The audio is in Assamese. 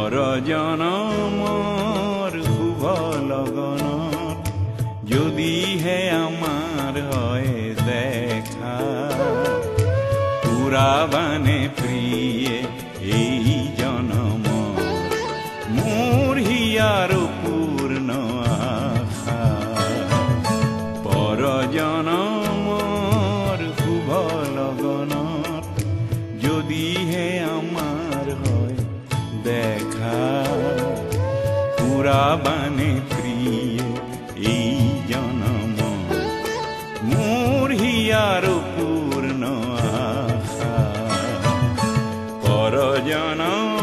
পৰজনমৰ শুভ লগনত যদিহে আমাৰ হয় দেখা পুৰাবানে প্ৰিয়ে এই জনম মোৰ হিয়াৰ পূৰ্ণ আশা পৰজনমৰ শুভ লগনত যদিহে আমাৰ হয় দেখা পুৰাবানে প্ৰিয়ে এই জনম মোৰ হিয়াৰ পূৰ্ণ আশা পৰজনমৰ